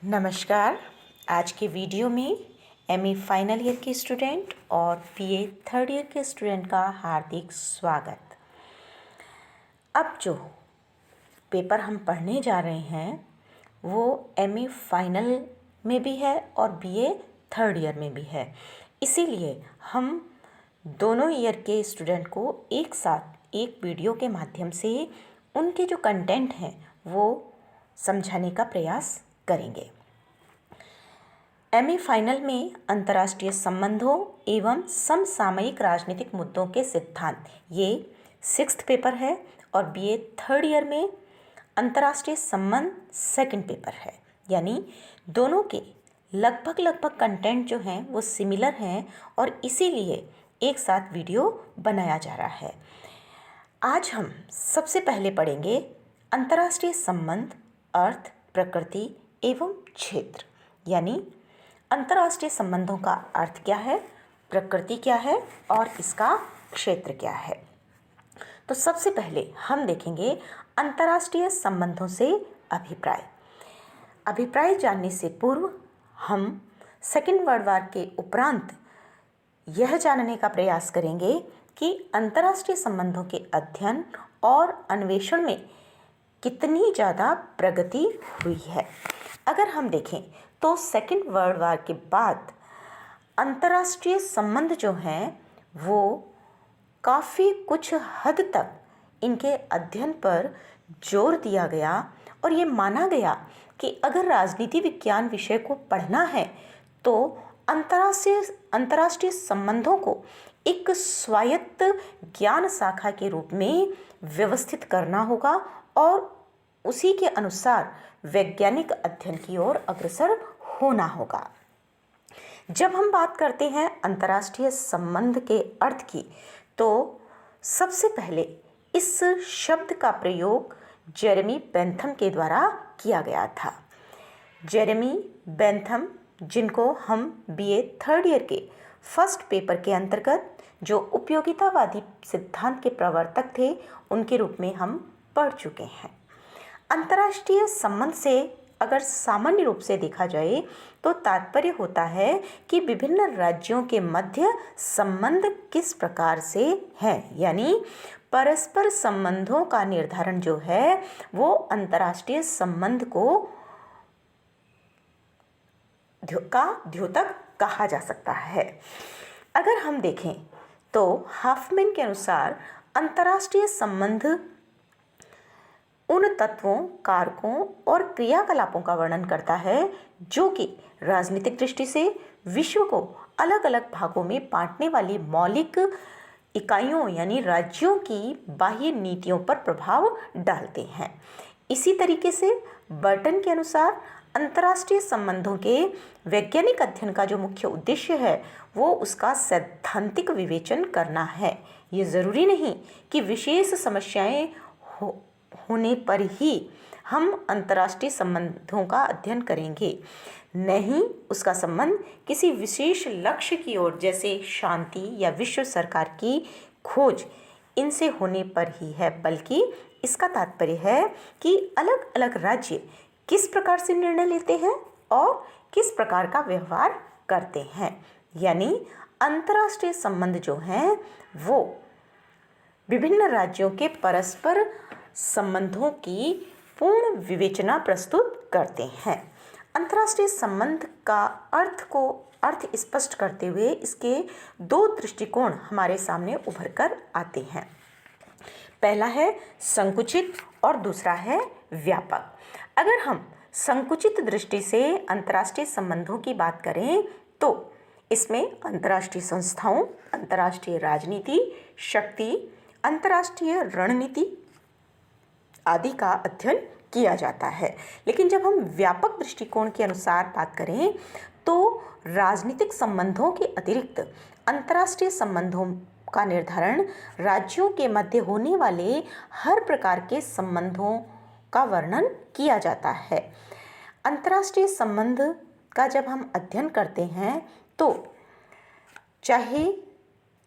नमस्कार। आज के वीडियो में एमए फाइनल ईयर के स्टूडेंट और बीए थर्ड ईयर के स्टूडेंट का हार्दिक स्वागत। अब जो पेपर हम पढ़ने जा रहे हैं वो एमए फाइनल में भी है और बीए थर्ड ईयर में भी है, इसीलिए हम दोनों ईयर के स्टूडेंट को एक साथ एक वीडियो के माध्यम से उनके जो कंटेंट हैं वो समझाने का प्रयास करेंगे। एमए फाइनल में अंतर्राष्ट्रीय संबंधों एवं समसामयिक राजनीतिक मुद्दों के सिद्धांत, ये 6th पेपर है और बीए थर्ड ईयर में अंतर्राष्ट्रीय संबंध 2nd पेपर है। यानी दोनों के लगभग कंटेंट जो हैं वो सिमिलर हैं और इसीलिए एक साथ वीडियो बनाया जा रहा है। आज हम सबसे पहले पढ़ेंगे अंतर्राष्ट्रीय संबंध, अर्थ, प्रकृति एवं क्षेत्र। यानी अंतर्राष्ट्रीय संबंधों का अर्थ क्या है, प्रकृति क्या है और इसका क्षेत्र क्या है। तो सबसे पहले हम देखेंगे अंतर्राष्ट्रीय संबंधों से अभिप्राय। अभिप्राय जानने से पूर्व हम सेकंड वर्ल्ड वॉर के उपरांत यह जानने का प्रयास करेंगे कि अंतर्राष्ट्रीय संबंधों के अध्ययन और अन्वेषण में कितनी ज़्यादा प्रगति हुई है। अगर हम देखें तो सेकंड वर्ल्ड वॉर के बाद अंतर्राष्ट्रीय संबंध जो हैं वो काफ़ी कुछ हद तक इनके अध्ययन पर जोर दिया गया और ये माना गया कि अगर राजनीति विज्ञान विषय को पढ़ना है तो अंतर्राष्ट्रीय संबंधों को एक स्वायत्त ज्ञान शाखा के रूप में व्यवस्थित करना होगा और उसी के अनुसार वैज्ञानिक अध्ययन की ओर अग्रसर होना होगा। जब हम बात करते हैं अंतर्राष्ट्रीय संबंध के अर्थ की, तो सबसे पहले इस शब्द का प्रयोग जेरेमी बेंथम के द्वारा किया गया था। जेरेमी बेंथम, जिनको हम बीए थर्ड ईयर के फर्स्ट पेपर के अंतर्गत जो उपयोगितावादी सिद्धांत के प्रवर्तक थे, उनके रूप में हम पढ़ चुके हैं। अंतर्राष्ट्रीय संबंध से अगर सामान्य रूप से देखा जाए तो तात्पर्य होता है कि विभिन्न राज्यों के मध्य संबंध किस प्रकार से है। यानी परस्पर संबंधों का निर्धारण जो है वो अंतर्राष्ट्रीय संबंध का द्योतक कहा जा सकता है। अगर हम देखें तो हाफमैन के अनुसार अंतर्राष्ट्रीय संबंध उन तत्वों, कारकों और क्रियाकलापों का वर्णन करता है जो कि राजनीतिक दृष्टि से विश्व को अलग अलग भागों में बांटने वाली मौलिक इकाइयों यानी राज्यों की बाह्य नीतियों पर प्रभाव डालते हैं। इसी तरीके से बर्टन के अनुसार अंतर्राष्ट्रीय संबंधों के वैज्ञानिक अध्ययन का जो मुख्य उद्देश्य है वो उसका सैद्धांतिक विवेचन करना है। ये ज़रूरी नहीं कि विशेष समस्याएं होने पर ही हम अंतर्राष्ट्रीय संबंधों का अध्ययन करेंगे, नहीं उसका संबंध किसी विशेष लक्ष्य की ओर जैसे शांति या विश्व सरकार की खोज इनसे होने पर ही है, बल्कि इसका तात्पर्य है कि अलग अलग राज्य किस प्रकार से निर्णय लेते हैं और किस प्रकार का व्यवहार करते हैं। यानी अंतर्राष्ट्रीय संबंध जो हैं वो विभिन्न राज्यों के परस्पर संबंधों की पूर्ण विवेचना प्रस्तुत करते हैं। अंतर्राष्ट्रीय संबंध का अर्थ स्पष्ट करते हुए इसके दो दृष्टिकोण हमारे सामने उभर कर आते हैं। पहला है संकुचित और दूसरा है व्यापक। अगर हम संकुचित दृष्टि से अंतर्राष्ट्रीय संबंधों की बात करें तो इसमें अंतर्राष्ट्रीय संस्थाओं, अंतर्राष्ट्रीय राजनीति, शक्ति, अंतर्राष्ट्रीय रणनीति आदि का अध्ययन किया जाता है। लेकिन जब हम व्यापक दृष्टिकोण के अनुसार बात करें तो राजनीतिक संबंधों के अतिरिक्त अंतर्राष्ट्रीय संबंधों का निर्धारण राज्यों के मध्य होने वाले हर प्रकार के संबंधों का वर्णन किया जाता है। अंतर्राष्ट्रीय संबंध का जब हम अध्ययन करते हैं तो चाहे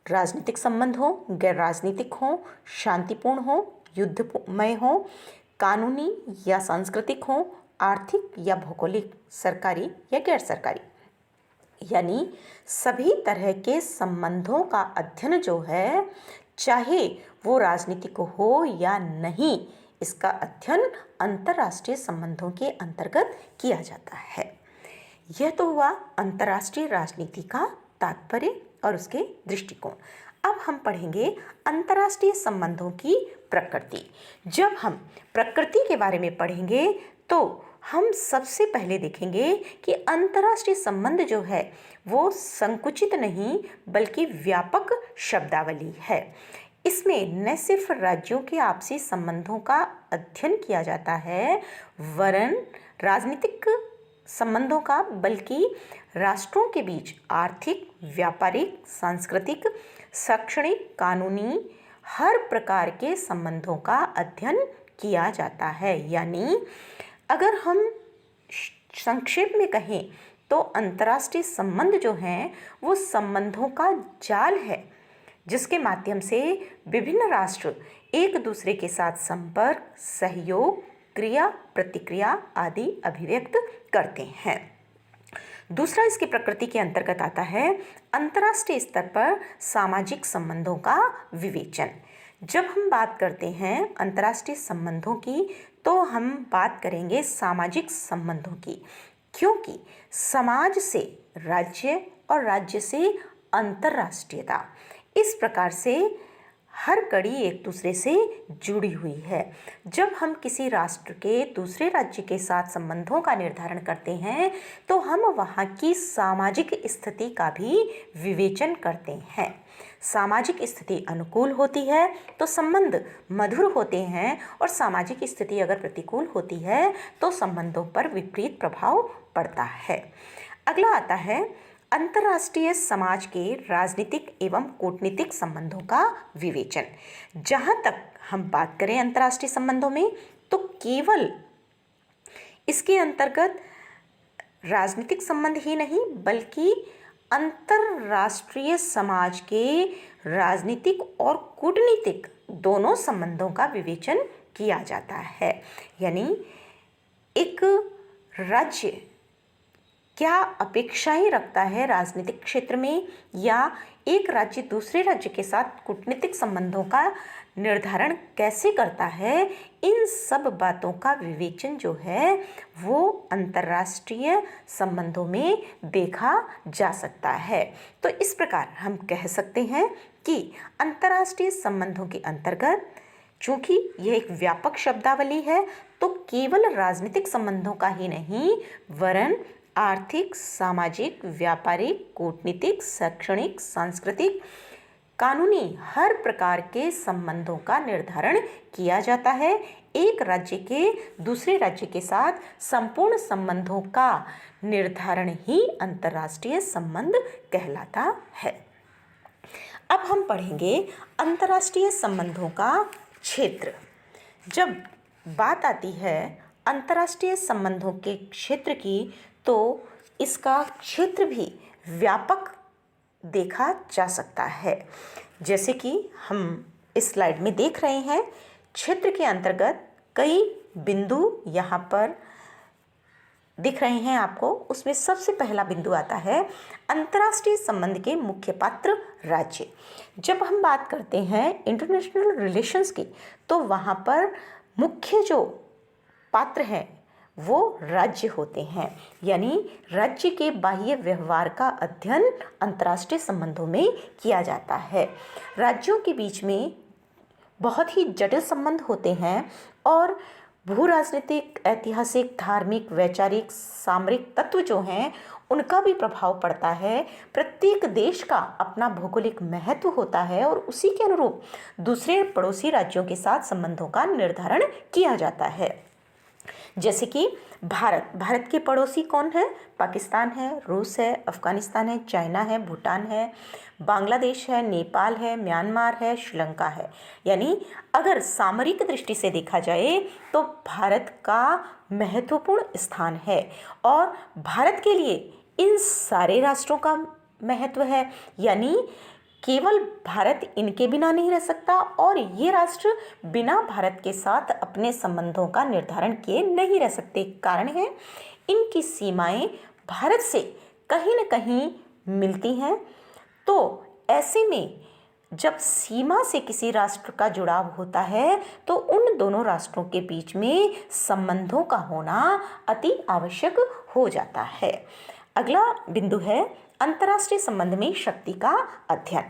राजनीतिक संबंध हो, गैर राजनीतिक हो, शांतिपूर्ण हो, युद्धमय हो, कानूनी या सांस्कृतिक हो, आर्थिक या भौगोलिक, सरकारी या गैर सरकारी, यानी सभी तरह के संबंधों का अध्ययन जो है, चाहे वो राजनीतिक हो या नहीं, इसका अध्ययन अंतर्राष्ट्रीय संबंधों के अंतर्गत किया जाता है। यह तो हुआ अंतर्राष्ट्रीय राजनीति का तात्पर्य और उसके दृष्टिकोण। अब हम पढ़ेंगे अंतर्राष्ट्रीय संबंधों की प्रकृति। जब हम प्रकृति के बारे में पढ़ेंगे तो हम सबसे पहले देखेंगे कि अंतर्राष्ट्रीय संबंध जो है वो संकुचित नहीं बल्कि व्यापक शब्दावली है। इसमें न सिर्फ राज्यों के आपसी संबंधों का अध्ययन किया जाता है वरन राजनीतिक संबंधों का, बल्कि राष्ट्रों के बीच आर्थिक, व्यापारिक, सांस्कृतिक, शैक्षणिक, कानूनी हर प्रकार के संबंधों का अध्ययन किया जाता है। यानी अगर हम संक्षेप में कहें तो अंतर्राष्ट्रीय संबंध जो हैं वो संबंधों का जाल है जिसके माध्यम से विभिन्न राष्ट्र एक दूसरे के साथ संपर्क, सहयोग, क्रिया, प्रतिक्रिया आदि अभिव्यक्त करते हैं। दूसरा इसकी प्रकृति के अंतर्गत आता है अंतर्राष्ट्रीय स्तर पर सामाजिक संबंधों का विवेचन। जब हम बात करते हैं अंतर्राष्ट्रीय संबंधों की तो हम बात करेंगे सामाजिक संबंधों की, क्योंकि समाज से राज्य और राज्य से अंतर्राष्ट्रीयता, इस प्रकार से हर कड़ी एक दूसरे से जुड़ी हुई है। जब हम किसी राष्ट्र के दूसरे राज्य के साथ संबंधों का निर्धारण करते हैं तो हम वहाँ की सामाजिक स्थिति का भी विवेचन करते हैं। सामाजिक स्थिति अनुकूल होती है तो संबंध मधुर होते हैं और सामाजिक स्थिति अगर प्रतिकूल होती है तो संबंधों पर विपरीत प्रभाव पड़ता है। अगला आता है अंतर्राष्ट्रीय समाज के राजनीतिक एवं कूटनीतिक संबंधों का विवेचन। जहाँ तक हम बात करें अंतर्राष्ट्रीय संबंधों में तो केवल इसके अंतर्गत राजनीतिक संबंध ही नहीं बल्कि अंतर्राष्ट्रीय समाज के राजनीतिक और कूटनीतिक दोनों संबंधों का विवेचन किया जाता है। यानी एक राज्य क्या अपेक्षाएं रखता है राजनीतिक क्षेत्र में, या एक राज्य दूसरे राज्य के साथ कूटनीतिक संबंधों का निर्धारण कैसे करता है, इन सब बातों का विवेचन जो है वो अंतर्राष्ट्रीय संबंधों में देखा जा सकता है। तो इस प्रकार हम कह सकते हैं कि अंतर्राष्ट्रीय संबंधों के अंतर्गत चूँकि यह एक व्यापक शब्दावली है तो केवल राजनीतिक संबंधों का ही नहीं वरन आर्थिक, सामाजिक, व्यापारिक, कूटनीतिक, शैक्षणिक, सांस्कृतिक, कानूनी हर प्रकार के संबंधों का निर्धारण किया जाता है। एक राज्य के दूसरे राज्य के साथ संपूर्ण संबंधों का निर्धारण ही अंतर्राष्ट्रीय संबंध कहलाता है। अब हम पढ़ेंगे अंतर्राष्ट्रीय संबंधों का क्षेत्र। जब बात आती है अंतर्राष्ट्रीय संबंधों के क्षेत्र की तो इसका क्षेत्र भी व्यापक देखा जा सकता है। जैसे कि हम इस स्लाइड में देख रहे हैं, क्षेत्र के अंतर्गत कई बिंदु यहाँ पर दिख रहे हैं आपको। उसमें सबसे पहला बिंदु आता है अंतर्राष्ट्रीय संबंध के मुख्य पात्र राज्य। जब हम बात करते हैं इंटरनेशनल रिलेशंस की तो वहाँ पर मुख्य जो पात्र हैं वो राज्य होते हैं। यानी राज्य के बाह्य व्यवहार का अध्ययन अंतर्राष्ट्रीय संबंधों में किया जाता है। राज्यों के बीच में बहुत ही जटिल संबंध होते हैं और भू राजनीतिक, ऐतिहासिक, धार्मिक, वैचारिक, सामरिक तत्व जो हैं उनका भी प्रभाव पड़ता है। प्रत्येक देश का अपना भौगोलिक महत्व होता है और उसी के अनुरूप दूसरे पड़ोसी राज्यों के साथ संबंधों का निर्धारण किया जाता है। जैसे कि भारत के पड़ोसी कौन है? पाकिस्तान है, रूस है, अफगानिस्तान है, चाइना है, भूटान है, बांग्लादेश है, नेपाल है, म्यांमार है, श्रीलंका है। यानी अगर सामरिक दृष्टि से देखा जाए तो भारत का महत्वपूर्ण स्थान है और भारत के लिए इन सारे राष्ट्रों का महत्व है। यानी केवल भारत इनके बिना नहीं रह सकता और ये राष्ट्र बिना भारत के साथ अपने संबंधों का निर्धारण किए नहीं रह सकते। कारण है इनकी सीमाएं भारत से कहीं न कहीं मिलती हैं। तो ऐसे में जब सीमा से किसी राष्ट्र का जुड़ाव होता है तो उन दोनों राष्ट्रों के बीच में संबंधों का होना अति आवश्यक हो जाता है। अगला बिंदु है अंतर्राष्ट्रीय संबंध में शक्ति का अध्ययन।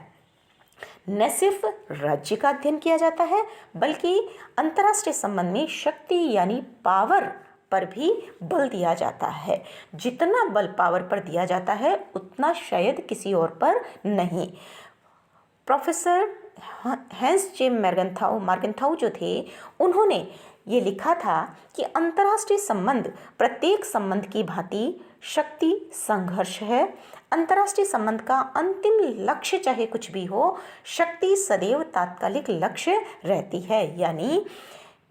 न सिर्फ राज्य का अध्ययन किया जाता है बल्कि अंतर्राष्ट्रीय संबंध में शक्ति यानी पावर पर भी बल दिया जाता है। जितना बल पावर पर दिया जाता है उतना शायद किसी और पर नहीं। प्रोफेसर हैंस जे मार्गेंथाउ जो थे उन्होंने ये लिखा था कि अंतर्राष्ट्रीय संबंध प्रत्येक संबंध की भांति शक्ति संघर्ष है। अंतर्राष्ट्रीय संबंध का अंतिम लक्ष्य चाहे कुछ भी हो, शक्ति सदैव तात्कालिक लक्ष्य रहती है। यानी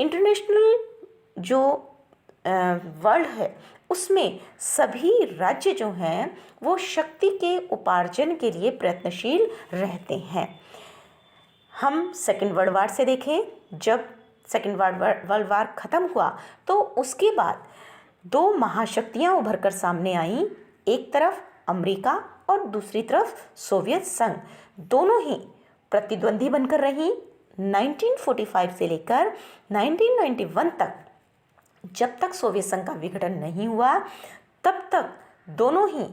इंटरनेशनल जो वर्ल्ड है उसमें सभी राज्य जो हैं वो शक्ति के उपार्जन के लिए प्रयत्नशील रहते हैं। हम सेकेंड वर्ल्ड वार से देखें, जब सेकेंड वर्ल्ड वार ख़त्म हुआ तो उसके बाद दो महाशक्तियां उभर कर सामने आईं। एक तरफ अमेरिका और दूसरी तरफ सोवियत संघ, दोनों ही प्रतिद्वंदी बनकर रहीं। 1945 से लेकर 1991 तक जब तक सोवियत संघ का विघटन नहीं हुआ तब तक दोनों ही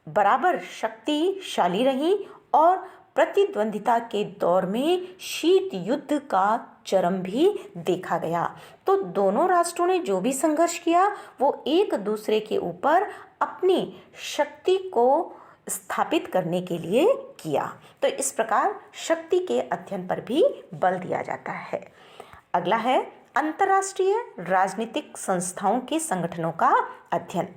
बराबर शक्तिशाली रहीं और प्रतिद्वंदिता के दौर में शीत युद्ध का चरम भी देखा गया। तो दोनों राष्ट्रों ने जो भी संघर्ष किया वो एक दूसरे के ऊपर अपनी शक्ति को स्थापित करने के लिए किया। तो इस प्रकार शक्ति के अध्ययन पर भी बल दिया जाता है। अगला है अंतर्राष्ट्रीय राजनीतिक संस्थाओं के संगठनों का अध्ययन।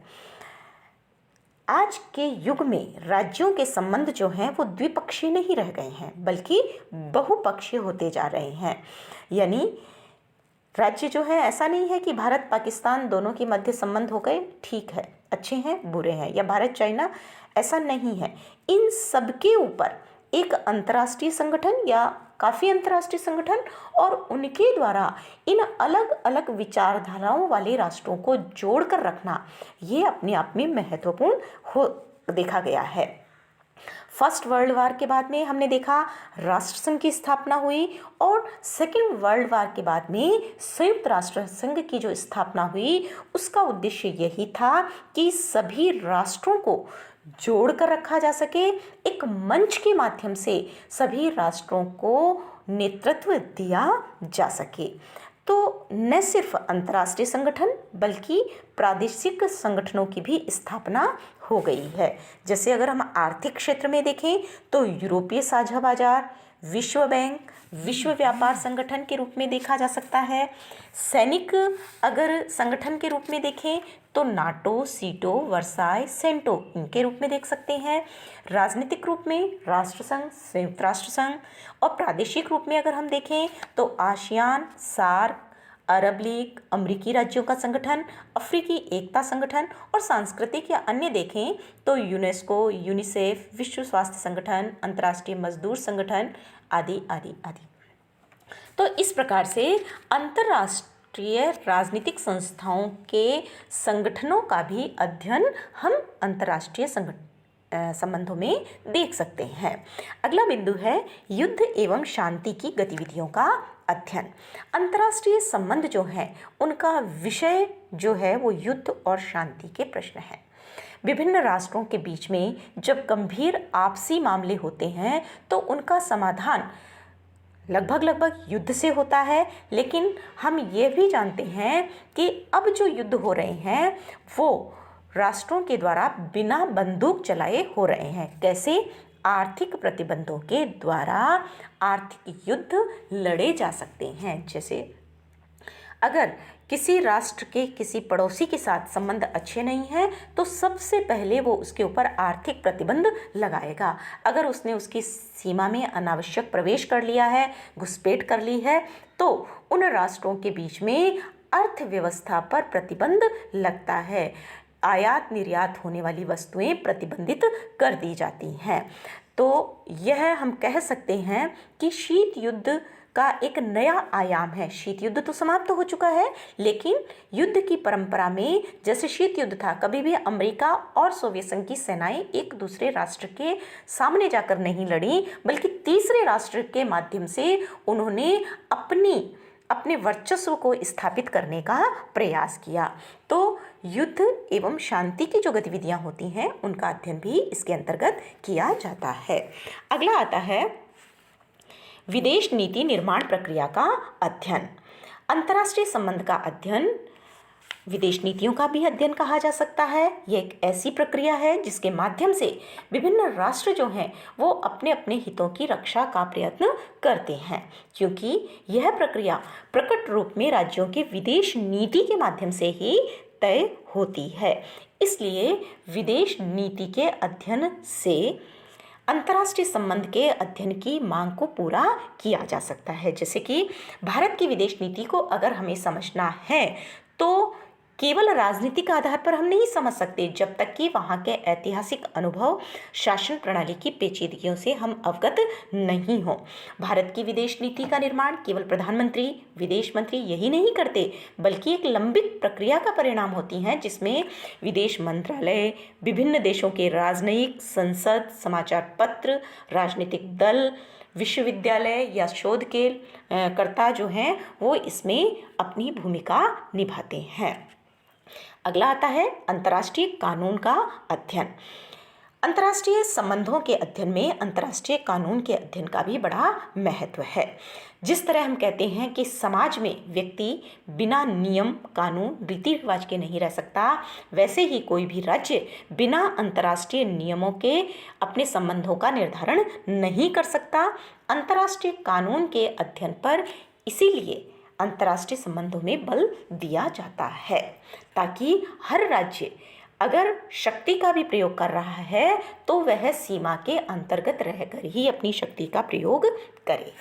आज के युग में राज्यों के संबंध जो हैं वो द्विपक्षीय नहीं रह गए हैं बल्कि बहुपक्षीय होते जा रहे हैं। यानी राज्य जो है ऐसा नहीं है कि भारत पाकिस्तान दोनों के मध्य संबंध हो गए, ठीक है, अच्छे हैं बुरे हैं, या भारत चाइना, ऐसा नहीं है। इन सब के ऊपर एक अंतर्राष्ट्रीय संगठन या काफ़ी अंतर्राष्ट्रीय संगठन और उनके द्वारा इन अलग अलग विचारधाराओं वाले राष्ट्रों को जोड़कर रखना, ये अपने आप में महत्वपूर्ण हो देखा गया है। फर्स्ट वर्ल्ड वार के बाद में हमने देखा राष्ट्र संघ की स्थापना हुई और सेकेंड वर्ल्ड वार के बाद में संयुक्त राष्ट्र संघ की जो स्थापना हुई उसका उद्देश्य यही था कि सभी राष्ट्रों को जोड़कर रखा जा सके, एक मंच के माध्यम से सभी राष्ट्रों को नेतृत्व दिया जा सके। तो न सिर्फ अंतर्राष्ट्रीय संगठन बल्कि प्रादेशिक संगठनों की भी स्थापना हो गई है। जैसे अगर हम आर्थिक क्षेत्र में देखें तो यूरोपीय साझा बाजार, विश्व बैंक, विश्व व्यापार संगठन के रूप में देखा जा सकता है। सैनिक अगर संगठन के रूप में देखें तो नाटो, सीटो, वर्साई, सेंटो इनके रूप में देख सकते हैं। राजनीतिक रूप में राष्ट्रसंघ, संयुक्त राष्ट्र संघ, और प्रादेशिक रूप में अगर हम देखें तो आसियान, सार्क, अरब लीग, अमेरिकी राज्यों का संगठन, अफ्रीकी एकता संगठन, और सांस्कृतिक या अन्य देखें तो यूनेस्को, यूनिसेफ, विश्व स्वास्थ्य संगठन, अंतर्राष्ट्रीय मजदूर संगठन आदि आदि आदि। तो इस प्रकार से अंतर्राष्ट्रीय राजनीतिक संस्थाओं के संगठनों का भी अध्ययन हम अंतर्राष्ट्रीय संबंधों में देख सकते हैं। अगला बिंदु है युद्ध एवं शांति की गतिविधियों का अध्ययन। अंतर्राष्ट्रीय संबंध जो है उनका विषय जो है वो युद्ध और शांति के प्रश्न हैं। विभिन्न राष्ट्रों के बीच में जब गंभीर आपसी मामले होते हैं तो उनका समाधान लगभग युद्ध से होता है। लेकिन हम ये भी जानते हैं कि अब जो युद्ध हो रहे हैं वो राष्ट्रों के द्वारा बिना बंदूक चलाए हो रहे हैं। कैसे? आर्थिक प्रतिबंधों के द्वारा आर्थिक युद्ध लड़े जा सकते हैं। जैसे अगर किसी राष्ट्र के किसी पड़ोसी के साथ संबंध अच्छे नहीं हैं तो सबसे पहले वो उसके ऊपर आर्थिक प्रतिबंध लगाएगा। अगर उसने उसकी सीमा में अनावश्यक प्रवेश कर लिया है, घुसपैठ कर ली है, तो उन राष्ट्रों के बीच में अर्थव्यवस्था पर प्रतिबंध लगता है। आयात निर्यात होने वाली वस्तुएं प्रतिबंधित कर दी जाती हैं। तो यह हम कह सकते हैं कि शीत युद्ध का एक नया आयाम है। शीत युद्ध तो समाप्त हो चुका है, लेकिन युद्ध की परंपरा में जैसे शीत युद्ध था, कभी भी अमेरिका और सोवियत संघ की सेनाएं एक दूसरे राष्ट्र के सामने जाकर नहीं लड़ी, बल्कि तीसरे राष्ट्र के माध्यम से उन्होंने अपने वर्चस्व को स्थापित करने का प्रयास किया। तो युद्ध एवं शांति की जो गतिविधियां होती हैं उनका अध्ययन भी इसके अंतर्गत किया जाता है। अगला आता है विदेश नीति निर्माण प्रक्रिया का अध्ययन। अंतर्राष्ट्रीय संबंध का अध्ययन विदेश नीतियों का भी अध्ययन कहा जा सकता है। यह एक ऐसी प्रक्रिया है जिसके माध्यम से विभिन्न राष्ट्र जो हैं वो अपने अपने हितों की रक्षा का प्रयत्न करते हैं, क्योंकि यह प्रक्रिया प्रकट रूप में राज्यों की विदेश नीति के माध्यम से ही तय होती है। इसलिए विदेश नीति के अध्ययन से अंतर्राष्ट्रीय संबंध के अध्ययन की मांग को पूरा किया जा सकता है। जैसे कि भारत की विदेश नीति को अगर हमें समझना है तो केवल राजनीतिक आधार पर हम नहीं समझ सकते, जब तक कि वहाँ के ऐतिहासिक अनुभव, शासन प्रणाली की पेचीदगियों से हम अवगत नहीं हो। भारत की विदेश नीति का निर्माण केवल प्रधानमंत्री, विदेश मंत्री यही नहीं करते, बल्कि एक लंबी प्रक्रिया का परिणाम होती हैं, जिसमें विदेश मंत्रालय, विभिन्न देशों के राजनयिक, संसद, समाचार पत्र, राजनीतिक दल, विश्वविद्यालय या शोध के कर्ता जो हैं वो इसमें अपनी भूमिका निभाते हैं। अगला आता है अंतर्राष्ट्रीय कानून का अध्ययन। अंतर्राष्ट्रीय संबंधों के अध्ययन में अंतर्राष्ट्रीय कानून के अध्ययन का भी बड़ा महत्व है। जिस तरह हम कहते हैं कि समाज में व्यक्ति बिना नियम, कानून, रीति रिवाज के नहीं रह सकता, वैसे ही कोई भी राज्य बिना अंतर्राष्ट्रीय नियमों के अपने संबंधों का निर्धारण नहीं कर सकता। अंतर्राष्ट्रीय कानून के अध्ययन पर इसीलिए अंतर्राष्ट्रीय संबंधों में बल दिया जाता है, ताकि हर राज्य अगर शक्ति का भी प्रयोग कर रहा है तो वह सीमा के अंतर्गत रहकर ही अपनी शक्ति का प्रयोग करे।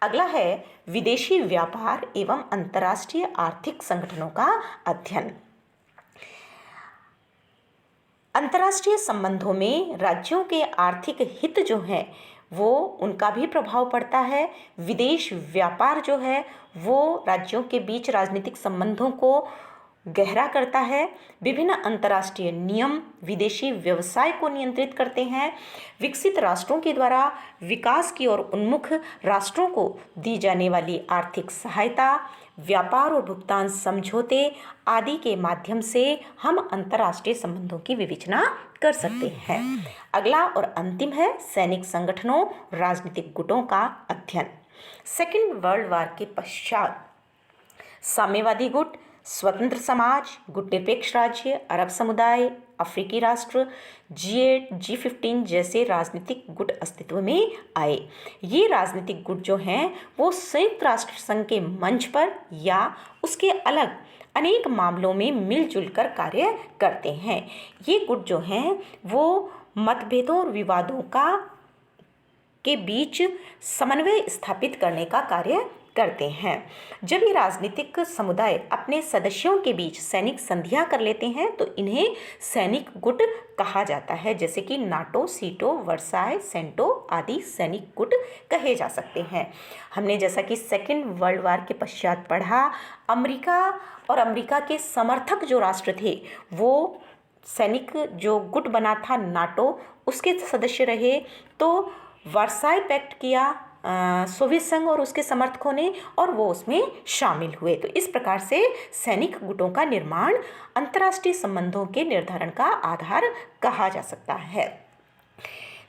अगला है विदेशी व्यापार एवं अंतर्राष्ट्रीय आर्थिक संगठनों का अध्ययन। अंतर्राष्ट्रीय संबंधों में राज्यों के आर्थिक हित जो हैं वो उनका भी प्रभाव पड़ता है। विदेश व्यापार जो है वो राज्यों के बीच राजनीतिक संबंधों को गहरा करता है। विभिन्न अंतर्राष्ट्रीय नियम विदेशी व्यवसाय को नियंत्रित करते हैं। विकसित राष्ट्रों के द्वारा विकास की ओर उन्मुख राष्ट्रों को दी जाने वाली आर्थिक सहायता, व्यापार और भुगतान समझौते आदि के माध्यम से हम अंतर्राष्ट्रीय संबंधों की विवेचना कर सकते हैं। अगला और अंतिम है सैनिक संगठनों, राजनीतिक गुटों का अध्ययन। सेकेंड वर्ल्ड वॉर के पश्चात साम्यवादी गुट, स्वतंत्र समाज, गुट निरपेक्ष राज्य, अरब समुदाय, अफ्रीकी राष्ट्र, G8, G15 जैसे राजनीतिक गुट अस्तित्व में आए। ये राजनीतिक गुट जो हैं वो संयुक्त राष्ट्र संघ के मंच पर या उसके अलग अनेक मामलों में मिलजुल कर कार्य करते हैं। ये गुट जो हैं वो मतभेदों और विवादों के बीच समन्वय स्थापित करने का कार्य करते हैं। जब ये राजनीतिक समुदाय अपने सदस्यों के बीच सैनिक संधियां कर लेते हैं तो इन्हें सैनिक गुट कहा जाता है, जैसे कि नाटो, सीटो, वर्साय, सेंटो आदि सैनिक गुट कहे जा सकते हैं। हमने जैसा कि सेकेंड वर्ल्ड वॉर के पश्चात पढ़ा, अमेरिका और अमेरिका के समर्थक जो राष्ट्र थे वो सैनिक जो गुट बना था नाटो, उसके सदस्य रहे। तो वर्साय पैक्ट किया सोवियत संघ और उसके समर्थकों ने और वो उसमें शामिल हुए। तो इस प्रकार से सैनिक गुटों का निर्माण अंतर्राष्ट्रीय संबंधों के निर्धारण का आधार कहा जा सकता है।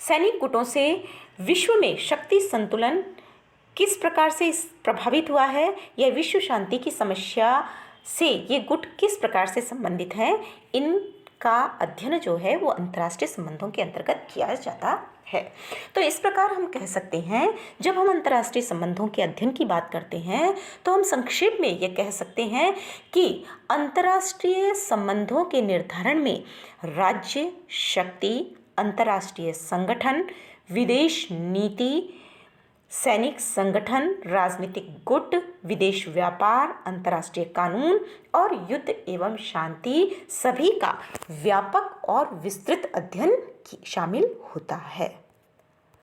सैनिक गुटों से विश्व में शक्ति संतुलन किस प्रकार से प्रभावित हुआ है या विश्व शांति की समस्या से ये गुट किस प्रकार से संबंधित हैं, इनका अध्ययन जो है वो अंतर्राष्ट्रीय संबंधों के अंतर्गत किया जाता है। तो इस प्रकार हम कह सकते हैं जब हम अंतर्राष्ट्रीय संबंधों के अध्ययन की बात करते हैं तो हम संक्षेप में ये कह सकते हैं कि अंतर्राष्ट्रीय संबंधों के निर्धारण में राज्य, शक्ति, अंतर्राष्ट्रीय संगठन, विदेश नीति, सैनिक संगठन, राजनीतिक गुट, विदेश व्यापार, अंतर्राष्ट्रीय कानून और युद्ध एवं शांति सभी का व्यापक और विस्तृत अध्ययन शामिल होता है।